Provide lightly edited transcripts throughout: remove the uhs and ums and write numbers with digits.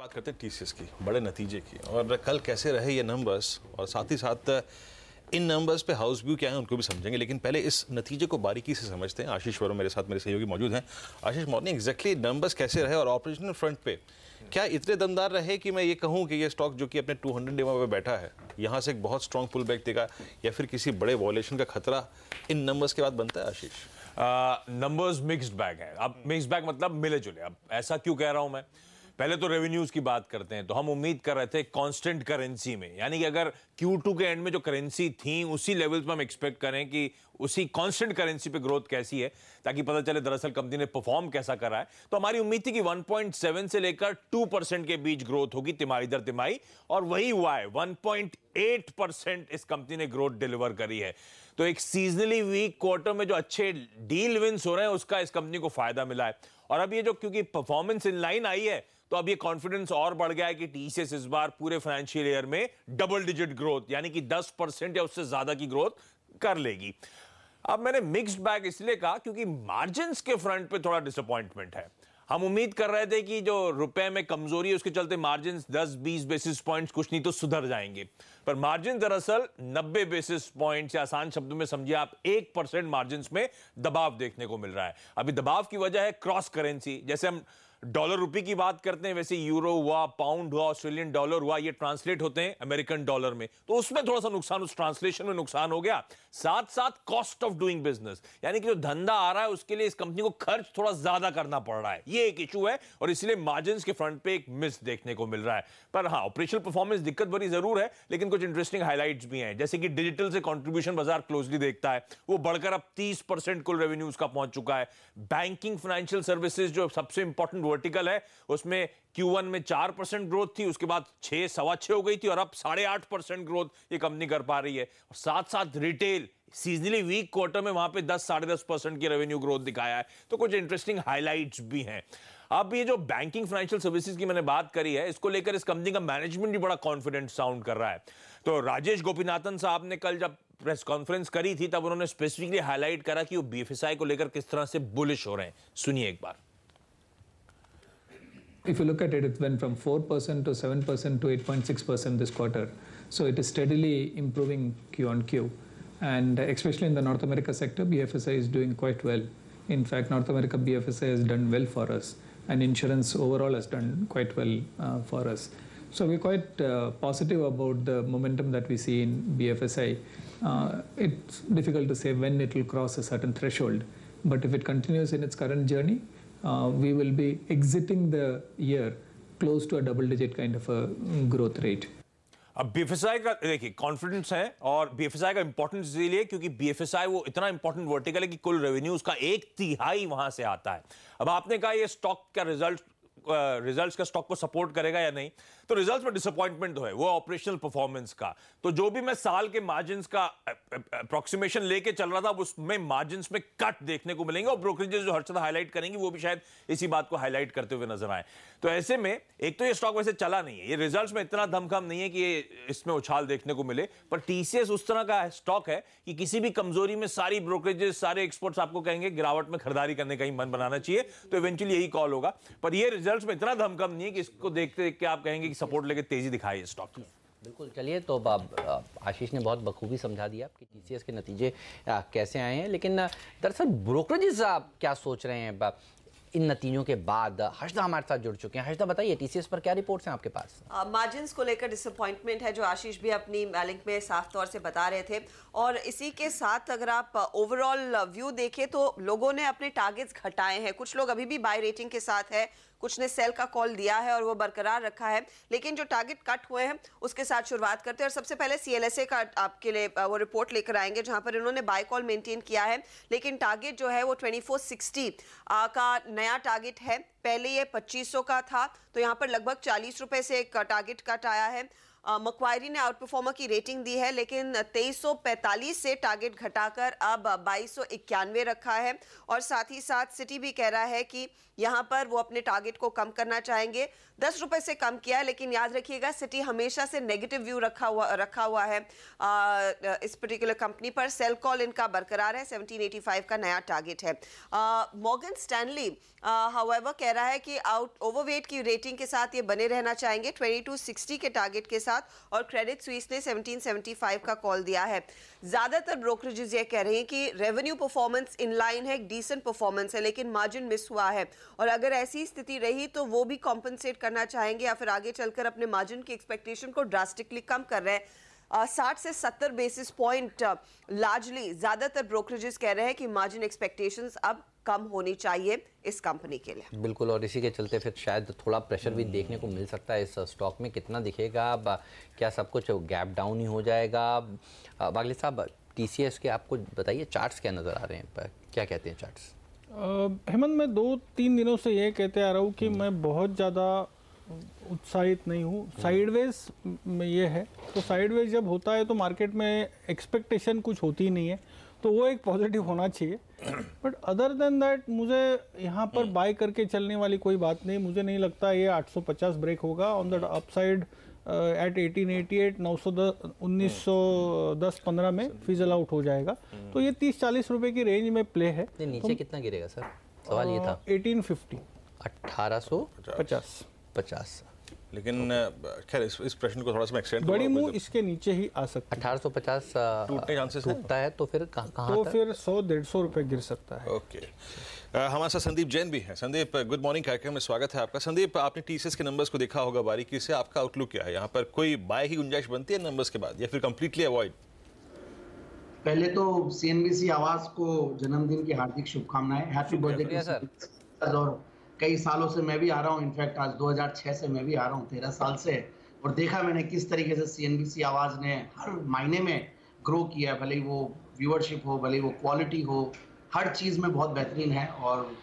बात करते हैं टीसीएस की, बड़े नतीजे की, और कल कैसे रहे ये नंबर्स, और साथ ही साथ इन नंबर्स पे हाउस व्यू क्या है उनको भी समझेंगे। लेकिन पहले इस नतीजे को बारीकी से समझते हैं। आशीष वर्मा मेरे साथ, मेरे सहयोगी मौजूद हैं। आशीष, मॉर्निंग, एग्जैक्टली नंबर्स कैसे रहे और ऑपरेशनल फ्रंट पे क्या इतने दमदार रहे कि मैं ये कहूँ कि ये स्टॉक जो कि अपने 200 डे पे बैठा है, यहाँ से एक बहुत स्ट्रॉन्ग पुल बैक देगा, या फिर किसी बड़े वॉल्यूशन का खतरा इन नंबर्स के बाद बनता है? आशीष, नंबर्स मिक्स्ड बैग है। अब मिक्स्ड बैग मतलब मिले जुले। अब ऐसा क्यों कह रहा हूं मैं? पहले तो रेवेन्यूज की बात करते हैं, तो हम उम्मीद कर रहे थे कांस्टेंट करेंसी में, यानी कि अगर Q2 के एंड में जो करेंसी थी उसी लेवल्स पे हम एक्सपेक्ट करें कि उसी कांस्टेंट करेंसी पे ग्रोथ कैसी है, ताकि पता चले दरअसल कंपनी ने परफॉर्म कैसा करा है। तो हमारी उम्मीद थी कि 1.7 से लेकर 2% के बीच ग्रोथ होगी तिमाही दर तिमाही, और वही हुआ है। 1.8% इस कंपनी ने ग्रोथ डिलीवर करी है। तो एक सीजनली वीक क्वार्टर में जो अच्छे डील विंस हो रहे हैं उसका इस कंपनी को फायदा मिला है। और अब ये जो क्योंकि परफॉर्मेंस इन लाइन आई है, तो अब ये कॉन्फिडेंस और बढ़ गया है कि टीसीएस इस बार पूरे फाइनेंशियल ईयर में डबल डिजिट ग्रोथ, यानी कि 10% या उससे ज्यादा की ग्रोथ कर लेगी। अब मैंने मिक्स्ड बैग इसलिए कहा क्योंकि मार्जिन्स के फ्रंट पे थोड़ा डिसअपॉइंटमेंट है। हम उम्मीद कर रहे थे कि जो रुपए में कमजोरी है उसके चलते मार्जिन 10-20 बेसिस पॉइंट्स कुछ नहीं तो सुधर जाएंगे, पर मार्जिन दरअसल 90 बेसिस पॉइंट्स, या आसान शब्दों में समझिए आप 1% मार्जिन में दबाव देखने को मिल रहा है। अभी दबाव की वजह है क्रॉस करेंसी। जैसे हम डॉलर रुपये की बात करते हैं, वैसे यूरो हुआ, पाउंड हुआ, ऑस्ट्रेलियन डॉलर हुआ, ये ट्रांसलेट होते हैं अमेरिकन डॉलर में, तो उसमें थोड़ा सा नुकसान, उस ट्रांसलेशन में नुकसान हो गया। साथ साथ कॉस्ट ऑफ डूइंग बिजनेस, यानी कि जो धंधा आ रहा है उसके लिए इस कंपनी को खर्च थोड़ा ज्यादा करना पड़ रहा है, ये एक इशू है, और इसलिए मार्जिन के फ्रंट पे एक मिस देखने को मिल रहा है। पर हाँ, ऑपरेशनल परफॉर्मेंस दिक्कत भरी जरूर है, लेकिन कुछ इंटरेस्टिंग हाईलाइट्स भी हैं। जैसे कि डिजिटल से कंट्रीब्यूशन बाजार क्लोजली देखता है, वो बढ़कर अब 30% कुल रेवेन्यूज का पहुंच चुका है। बैंकिंग फाइनेंशियल सर्विसेज जो सबसे इंपॉर्टेंट वर्टिकल है, उसमें Q1 में 4% ग्रोथ थी, उसके बाद 6, 6.25 हो गई थी, और अब 8.5% ग्रोथ ये कंपनी कर पा रही है। और साथ साथ रिटेल सीजनली वीक क्वार्टर में वहां पे 10-10.5% की रेवेन्यू ग्रोथ दिखाया है। तो कुछ इंटरेस्टिंग हाइलाइट्स भी हैं। अब ये जो बैंकिंग फाइनेंशियल सर्विसेज की मैंने बात करी है, इसको लेकर इस कंपनी का मैनेजमेंट भी बड़ा कॉन्फिडेंट साउंड कर रहा है। तो राजेश गोपीनाथन साहब ने कल जब प्रेस कॉन्फ्रेंस करी थी, तब उन्होंने स्पेसिफिकली हाईलाइट करा कि वो BFSI को लेकर किस तरह से बुलिश हो रहे हैं। सुनिए एक बार। If you look at it, it went from 4% to 7% to 8.6% this quarter. So it is steadily improving Q on Q. And especially in the North America sector, BFSI is doing quite well. In fact, North America BFSI has done well for us, and insurance overall has done quite well for us. So we're quite positive about the momentum that we see in BFSI. It's difficult to say when it will cross a certain threshold, but if it continues in its current journey, we will be exiting the year close to a double-digit kind of a growth rate. अब BFSI का देखिए confidence है, और BFSI का importance इसीलिए क्योंकि BFSI वो इतना इंपॉर्टेंट वर्टिकल है कि कुल रेवेन्यूज का 1/3 वहां से आता है। अब आपने कहा ये स्टॉक का रिजल्ट्स का स्टॉक को सपोर्ट करेगा या नहीं, तो रिजल्ट्स में डिसअपॉइंटमेंट तो है, वो ऑपरेशनल परफॉर्मेंस का। तो जो भी मैं साल के मार्जिन्स का अप्रोक्सीमेशन लेके चल रहा था, उसमें मार्जिन्स में कट देखने को मिलेंगे, और ब्रोकरेजेस जो हर्षद हाईलाइट करेंगी वो भी शायद इसी बात को हाईलाइट करते हुए नजर आए। तो ऐसे में एक तो ये स्टॉक वैसे चला नहीं है, ये रिजल्ट्स में इतना दमखम नहीं है कि ये इसमें उछाल देखने को मिले, पर TCS उस तरह का स्टॉक है कि किसी भी कमजोरी में सारी ब्रोकरेजेस, सारे एक्सपर्ट्स आपको कहेंगे गिरावट में खरीदारी करने का ही मन बनाना चाहिए, तो इवेंचुअली यही कॉल होगा। पर ये रिजल्ट्स में इतना दमखम नहीं है कि इसको देखते देख के आप कहेंगे कि सपोर्ट लेके तेजी दिखाई स्टॉक की। बिल्कुल। चलिए, तो आशीष ने बहुत बखूबी समझा दिया कि TCS के नतीजे कैसे आए हैं, लेकिन दरअसल ब्रोकरेजेस क्या सोच रहे हैं इन नतीजों के बाद? हर्षदा हमारे साथ जुड़ चुके हैं। हर्षदा, बताइए TCS पर क्या रिपोर्ट्स हैं आपके पास? मार्जिन्स को लेकर डिसअपॉइंटमेंट है, जो आशीष भी अपनी लिंक में साफ तौर से बता रहे थे, और इसी के साथ अगर आप ओवरऑल व्यू देखें तो लोगों ने अपने टारगेट्स घटाए हैं। कुछ लोग अभी भी बाय रेटिंग के साथ है, कुछ ने सेल का कॉल दिया है और वो बरकरार रखा है, लेकिन जो टारगेट कट हुए हैं उसके साथ शुरुआत करते हैं। और सबसे पहले CLSA का आपके लिए वो रिपोर्ट लेकर आएंगे, जहां पर इन्होंने बाय कॉल मेंटेन किया है, लेकिन टारगेट जो है वो 2460 का नया टारगेट है। पहले ये 2500 का था, तो यहाँ पर लगभग 40 रुपए से एक टारगेट कट आया है। मक्वायरी ने आउट परफॉर्मर की रेटिंग दी है, लेकिन 2345 से टारगेट घटाकर अब 2291 रखा है। और साथ ही साथ सिटी भी कह रहा है कि यहाँ पर वो अपने टारगेट को कम करना चाहेंगे, 10 रुपए से कम किया है। लेकिन याद रखिएगा सिटी हमेशा से नेगेटिव व्यू रखा हुआ है इस पर्टिकुलर कंपनी पर। सेल कॉल इनका बरकरार है, 1785 का नया टारगेट है। मॉर्गन स्टैनली हाउएवर कह रहा है कि ओवरवेट की रेटिंग के साथ ये बने रहना चाहेंगे 2260 के टारगेट के साथ। और क्रेडिट स्विस ने 1775 का कॉल दिया है। ज्यादातर ब्रोकरेजेस ये कह रहे हैं कि रेवेन्यू परफॉर्मेंस इन लाइन है, एक डिसेंट परफॉर्मेंस है, लेकिन मार्जिन मिस हुआ है। और अगर ऐसी स्थिति रही तो वो भी कॉम्पनसेट करना चाहेंगे या फिर आगे चलकर अपने मार्जिन की एक्सपेक्टेशन को ड्रास्टिकली कम कर रहे हैं। 60 से 70 बेसिस पॉइंट लार्जली ज्यादातर ब्रोकरेजेस कह रहे हैं कि मार्जिन एक्सपेक्टेशंस अब कम होनी चाहिए इस कंपनी के लिए। बिल्कुल, और इसी के चलते फिर शायद थोड़ा प्रेशर भी देखने को मिल सकता है इस स्टॉक में। कितना दिखेगा, क्या सब कुछ गैप डाउन ही हो जाएगा? बागली साहब, टीसीएस के आपको बताइए चार्ट्स क्या नज़र आ रहे हैं, क्या कहते हैं चार्ट्स? हेमंत, मैं 2-3 दिनों से ये कहते आ रहा हूँ कि मैं बहुत ज़्यादा उत्साहित नहीं हूँ। साइडवेज में ये है, तो साइडवेज जब होता है तो मार्केट में एक्सपेक्टेशन कुछ होती ही नहीं है, तो वो एक पॉजिटिव होना चाहिए। बट अदर देन दैट मुझे यहाँ पर बाय करके चलने वाली कोई बात नहीं। मुझे नहीं लगता ये 850 ब्रेक होगा। ऑन द अपसाइड एट 1888 910 1910-15 में फिजल आउट हो जाएगा। तो ये 30-40 रुपए की रेंज में प्ले है। नीचे कितना गिरेगा सर? सवाल ये था। 1850 1850। लेकिन खैर इस प्रश्न को थोड़ा सा एक्सटेंड बड़ी मूव इसके नीचे ही आ सकती है। 1850 टूटने चांसेस टूटता है तो फिर कहाँ तो फिर 100-150 रुपए गिर सकता है। ओके, हमारे साथ संदीप जैन भी हैं। संदीप, गुड मॉर्निंग कार्यक्रम में स्वागत है आपका। संदीप, आपने टीसीएस के नंबर्स को देखा होगा बारीकी से, आपका आउटलुक क्या है? यहाँ पर कोई बाय की गुंजाइश बनती है नंबर्स के बाद या फिर कंप्लीटली अवॉइड? पहले तो सीएनबीसी आवाज को जन्मदिन की हार्दिक शुभकामनाएं, हैप्पी बर्थडे सर। और कई सालों से मैं भी आ रहा हूँ, इनफैक्ट आज 2006 से मैं भी आ रहा हूँ, 13 साल से, और देखा मैंने किस तरीके से सीएनबीसी आवाज ने हर महीने में ग्रो किया है। भले ही वो व्यूअरशिप हो, भले ही वो क्वालिटी हो, हर चीज़ में बहुत बेहतरीन है। और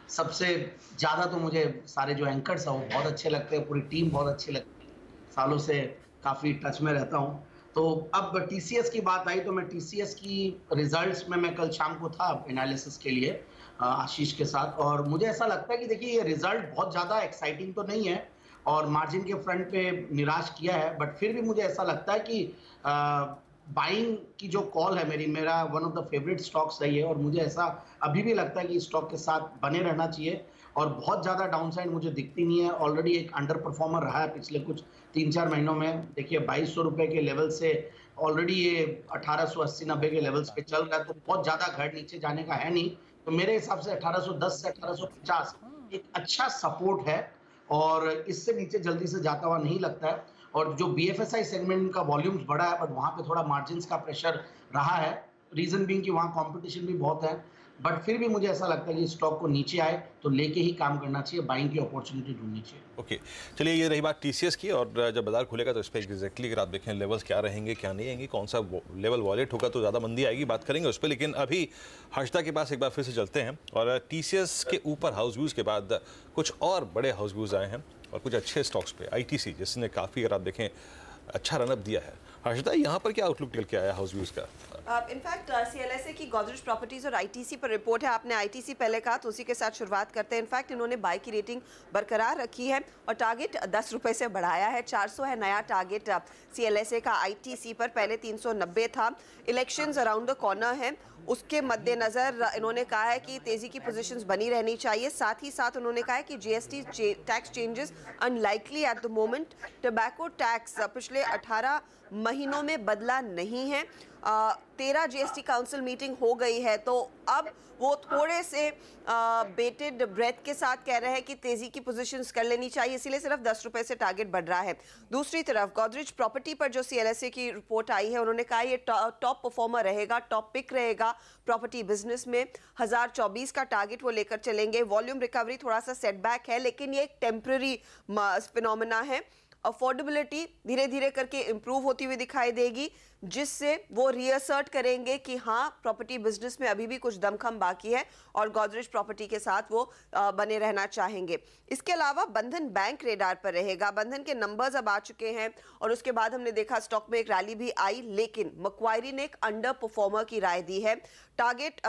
सबसे ज़्यादा तो मुझे सारे जो एंकर्स हैं वो बहुत अच्छे लगते हैं, पूरी टीम बहुत अच्छी लगती है, सालों से काफ़ी टच में रहता हूँ। तो अब टीसीएस की बात आई तो मैं टीसीएस की रिजल्ट्स में मैं कल शाम को था एनालिसिस के लिए आशीष के साथ, और मुझे ऐसा लगता है कि देखिए ये रिजल्ट बहुत ज़्यादा एक्साइटिंग तो नहीं है और मार्जिन के फ्रंट पे निराश किया है, बट फिर भी मुझे ऐसा लगता है कि बाइंग की जो कॉल है मेरा one of the favourite stocks रही है, और मुझे ऐसा अभी भी लगता है कि स्टॉक के साथ बने रहना चाहिए। और बहुत ज़्यादा डाउनसाइड मुझे दिखती नहीं है। ऑलरेडी एक अंडर परफॉर्मर रहा है पिछले कुछ 3-4 महीनों में। देखिए 2200 रुपये के लेवल से ऑलरेडी ये 1880-90 के लेवल्स पे चल रहा है, तो बहुत ज़्यादा घर नीचे जाने का है नहीं। तो मेरे हिसाब से 1810 से 1850 एक अच्छा सपोर्ट है और इससे नीचे जल्दी से जाता हुआ नहीं लगता है। और जो बीएफएसआई सेगमेंट का वॉल्यूम्स बढ़ा है, बट वहाँ पे थोड़ा मार्जिन्स का प्रेशर रहा है, रीजन बीइंग कि वहाँ कंपटीशन भी बहुत है। बट फिर भी मुझे ऐसा लगता है कि स्टॉक को नीचे आए तो लेके ही काम करना चाहिए, बाइंग की अपॉर्चुनिटी ढूंढनी चाहिए। ओके, चलिए ये रही बात टीसीएस की, और जब बाजार खुलेगा तो इस पर एग्जैक्टली अगर आप देखें लेवल्स क्या रहेंगे क्या नहीं रहेंगे, कौन सा लेवल वॉलेट होगा तो ज़्यादा मंदी आएगी, बात करेंगे उस पर। लेकिन अभी हर्षदा के पास एक बार फिर से चलते हैं, और टीसीएस के ऊपर हाउस व्यूज़ के बाद कुछ और बड़े हाउस व्यूज़ आए हैं और कुछ अच्छे स्टॉक्स पे। आईटीसी जिसने काफ़ी अगर आप देखें अच्छा रनअप दिया है। हर्षदा, यहाँ पर क्या आउटलुक निकल के आया हाउस व्यूज़ का? इनफैक्ट सीएलएसए की गोदरेज प्रॉपर्टीज और आईटीसी पर रिपोर्ट है। आपने आईटीसी पहले कहा तो उसी के साथ शुरुआत करते हैं। इनफैक्ट इन्होंने बाय की रेटिंग बरकरार रखी है और टारगेट 10 रुपए से बढ़ाया है। 400 है नया टारगेट सीएलएसए का आईटीसी पर, पहले 390 था। इलेक्शंस अराउंड द कॉर्नर है, उसके मद्देनजर इन्होंने कहा है कि तेजी की पोजीशंस बनी रहनी चाहिए। साथ ही साथ उन्होंने कहा है कि GST tax changes unlikely at the moment. Tobacco tax पिछले 18 महीनों में बदला नहीं है। 13 जीएसटी काउंसिल मीटिंग हो गई है, तो अब वो थोड़े से बेटेड ब्रेथ के साथ कह रहे हैं कि तेजी की पोजीशंस कर लेनी चाहिए, इसीलिए सिर्फ 10 रुपए से टारगेट बढ़ रहा है। दूसरी तरफ गोदरेज प्रॉपर्टी पर जो सीएलएसए की रिपोर्ट आई है, उन्होंने कहा ये टॉप परफॉर्मर रहेगा, टॉप पिक रहेगा प्रॉपर्टी बिजनेस में। 1024 का टारगेट वो लेकर चलेंगे। वॉल्यूम रिकवरी थोड़ा सा सेटबैक है, लेकिन ये एक टेम्पररी फिनोमेना है। अफोर्डेबिलिटी धीरे धीरे करके इंप्रूव होती हुई दिखाई देगी, जिससे वो रीअसर्ट करेंगे कि हाँ प्रॉपर्टी बिजनेस में अभी भी कुछ दमखम बाकी है और गोदरेज प्रॉपर्टी के साथ वो बने रहना चाहेंगे। इसके अलावा बंधन बैंक रेडार पर रहेगा। बंधन के नंबर्स अब आ चुके हैं और उसके बाद हमने देखा स्टॉक में एक रैली भी आई, लेकिन मक्वायरी ने एक अंडर परफॉर्मर की राय दी है। टारगेट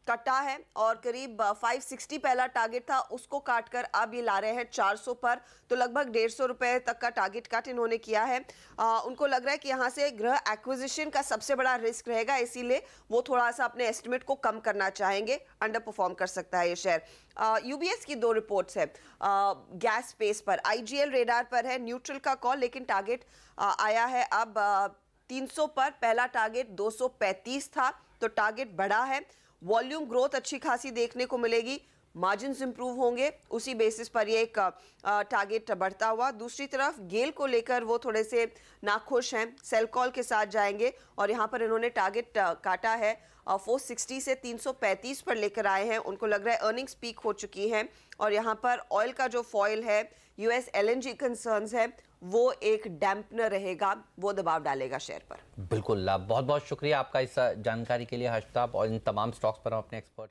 कटा है और करीब 560 पहला टारगेट था, उसको काटकर अब ये ला रहे हैं 400 पर, तो लगभग 150 रुपए तक का टारगेट कट इन्होंने किया है। उनको लग रहा है कि यहाँ से गृह एक्विजिशन का सबसे बड़ा रिस्क रहेगा, इसीलिए वो थोड़ा सा अपने एस्टिमेट को कम करना चाहेंगे। अंडर परफॉर्म कर सकता है ये शेयर। यूबीएस की 2 रिपोर्ट्स है गैस स्पेस पर। आईजीएल रेडार पर है, न्यूट्रल का कॉल, लेकिन टारगेट आया है अब 300 पर। पहला टारगेट 235 था, तो टारगेट बढ़ा है। वॉल्यूम ग्रोथ अच्छी खासी देखने को मिलेगी, मार्जिन्स इंप्रूव होंगे, उसी बेसिस पर ये एक टारगेट बढ़ता हुआ। दूसरी तरफ गेल को लेकर वो थोड़े से नाखुश हैं, सेल कॉल के साथ जाएंगे और यहाँ पर इन्होंने टारगेट काटा है 460 से 335 पर लेकर आए हैं। उनको लग रहा है अर्निंग्स पीक हो चुकी हैं और यहाँ पर ऑयल का जो फॉयल है, यूएस एलएनजी कंसर्न्स है, वो एक डैम्पनर रहेगा, वो दबाव डालेगा शेयर पर। बिल्कुल, बहुत बहुत शुक्रिया आपका इस जानकारी के लिए हर्षताप, और इन तमाम स्टॉक्स पर हम अपने एक्सपर्ट